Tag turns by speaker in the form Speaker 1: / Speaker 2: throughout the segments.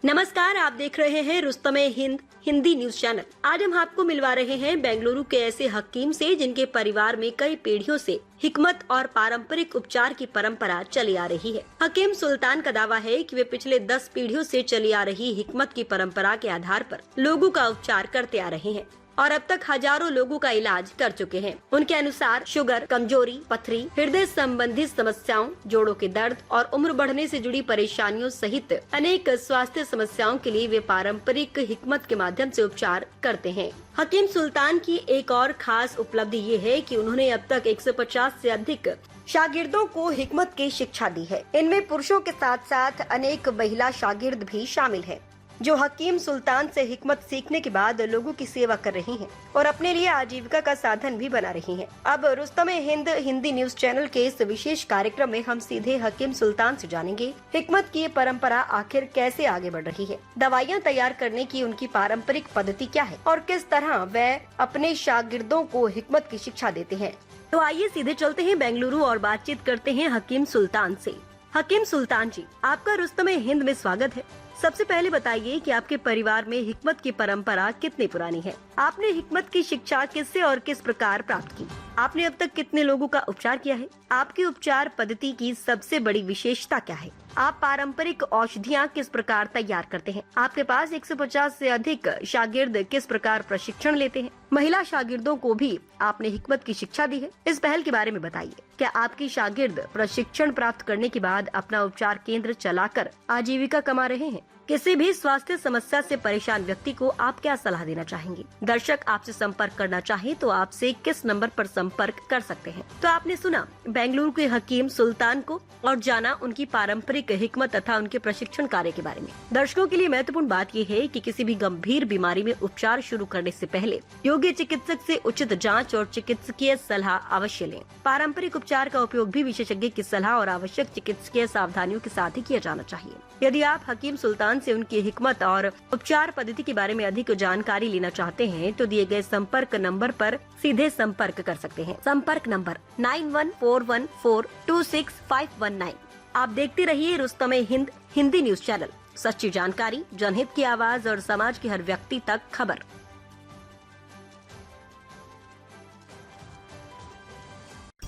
Speaker 1: नमस्कार, आप देख रहे हैं रुस्तमे हिंद हिंदी न्यूज चैनल। आज हम आपको मिलवा रहे हैं बेंगलुरु के ऐसे हकीम से जिनके परिवार में कई पीढ़ियों से हिकमत और पारंपरिक उपचार की परंपरा चली आ रही है। हकीम सुल्तान का दावा है कि वे पिछले 10 पीढ़ियों से चली आ रही हिकमत की परंपरा के आधार पर लोगों का उपचार करते आ रहे हैं और अब तक हजारों लोगों का इलाज कर चुके हैं। उनके अनुसार शुगर, कमजोरी, पथरी, हृदय संबंधित समस्याओं, जोड़ों के दर्द और उम्र बढ़ने से जुड़ी परेशानियों सहित अनेक स्वास्थ्य समस्याओं के लिए वे पारंपरिक हिकमत के माध्यम से उपचार करते हैं। हकीम सुल्तान की एक और खास उपलब्धि ये है कि उन्होंने अब तक 150 से अधिक शागिर्दों को हिकमत की शिक्षा दी है। इनमें पुरुषों के साथ साथ अनेक महिला शागिर्द भी शामिल हैं, जो हकीम सुल्तान से हिकमत सीखने के बाद लोगों की सेवा कर रही हैं और अपने लिए आजीविका का साधन भी बना रही हैं। अब रुस्तमे हिंद हिंदी न्यूज चैनल के इस विशेष कार्यक्रम में हम सीधे हकीम सुल्तान से जानेंगे हिकमत की ये परंपरा आखिर कैसे आगे बढ़ रही है, दवाइयाँ तैयार करने की उनकी पारंपरिक पद्धति क्या है और किस तरह वह अपने शागिर्दों को हिकमत की शिक्षा देते हैं। तो आइए सीधे चलते हैं बेंगलुरु और बातचीत करते हैं हकीम सुल्तान से। हकीम सुल्तान जी, आपका रुस्तमे हिंद में स्वागत है। सबसे पहले बताइए कि आपके परिवार में हिकमत की परंपरा कितनी पुरानी है? आपने हिकमत की शिक्षा किससे और किस प्रकार प्राप्त की? आपने अब तक कितने लोगों का उपचार किया है? आपकी उपचार पद्धति की सबसे बड़ी विशेषता क्या है? आप पारंपरिक औषधियाँ किस प्रकार तैयार करते हैं? आपके पास 150 से अधिक शागिर्द किस प्रकार प्रशिक्षण लेते हैं? महिला शागिर्दों को भी आपने हिकमत की शिक्षा दी है, इस पहल के बारे में बताइए। क्या आपकी शागिर्द प्रशिक्षण प्राप्त करने के बाद अपना उपचार केंद्र चलाकर आजीविका कमा रहे हैं? किसी भी स्वास्थ्य समस्या से परेशान व्यक्ति को आप क्या सलाह देना चाहेंगे? दर्शक आपसे संपर्क करना चाहे तो आपसे किस नंबर पर संपर्क कर सकते हैं? तो आपने सुना बेंगलुरु के हकीम सुल्तान को और जाना उनकी पारंपरिक हिकमत तथा उनके प्रशिक्षण कार्य के बारे में। दर्शकों के लिए महत्वपूर्ण बात यह है कि किसी भी गंभीर बीमारी में उपचार शुरू करने से पहले योग्य चिकित्सक से उचित जांच और चिकित्सकीय सलाह अवश्य लें। पारंपरिक उपचार का उपयोग भी विशेषज्ञ की सलाह और आवश्यक चिकित्सकीय सावधानियों के साथ ही किया जाना चाहिए। यदि आप हकीम सुल्तान से उनकी हिकमत और उपचार पद्धति के बारे में अधिक जानकारी लेना चाहते हैं तो दिए गए संपर्क नंबर पर सीधे संपर्क कर सकते हैं। संपर्क नंबर 9141426519। आप देखते रहिए रुस्तमे हिंद हिंदी न्यूज चैनल। सच्ची जानकारी, जनहित की आवाज और समाज के हर व्यक्ति तक खबर।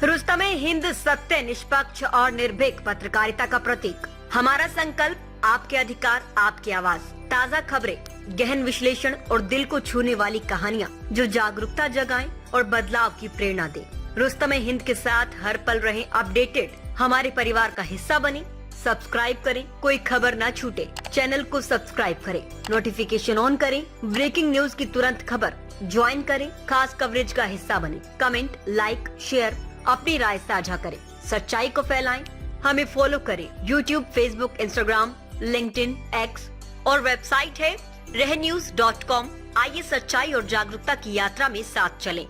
Speaker 1: रुस्तमे हिंद सत्य, निष्पक्ष और निर्भीक पत्रकारिता का प्रतीक। हमारा संकल्प, आपके अधिकार, आपकी आवाज। ताज़ा खबरें, गहन विश्लेषण और दिल को छूने वाली कहानियाँ जो जागरूकता जगाएं और बदलाव की प्रेरणा दें। रुस्तमे हिंद के साथ हर पल रहें अपडेटेड। हमारे परिवार का हिस्सा बने। सब्सक्राइब करें, कोई खबर ना छूटे। चैनल को सब्सक्राइब करें, नोटिफिकेशन ऑन करें, ब्रेकिंग न्यूज की तुरंत खबर ज्वाइन करें, खास कवरेज का हिस्सा बने। कमेंट, लाइक, शेयर, अपनी राय साझा करें, सच्चाई को फैलाएं। हमें फॉलो करें YouTube, Facebook, Instagram, LinkedIn, X और वेबसाइट है रहnews.com। आइए सच्चाई और जागरूकता की यात्रा में साथ चलें।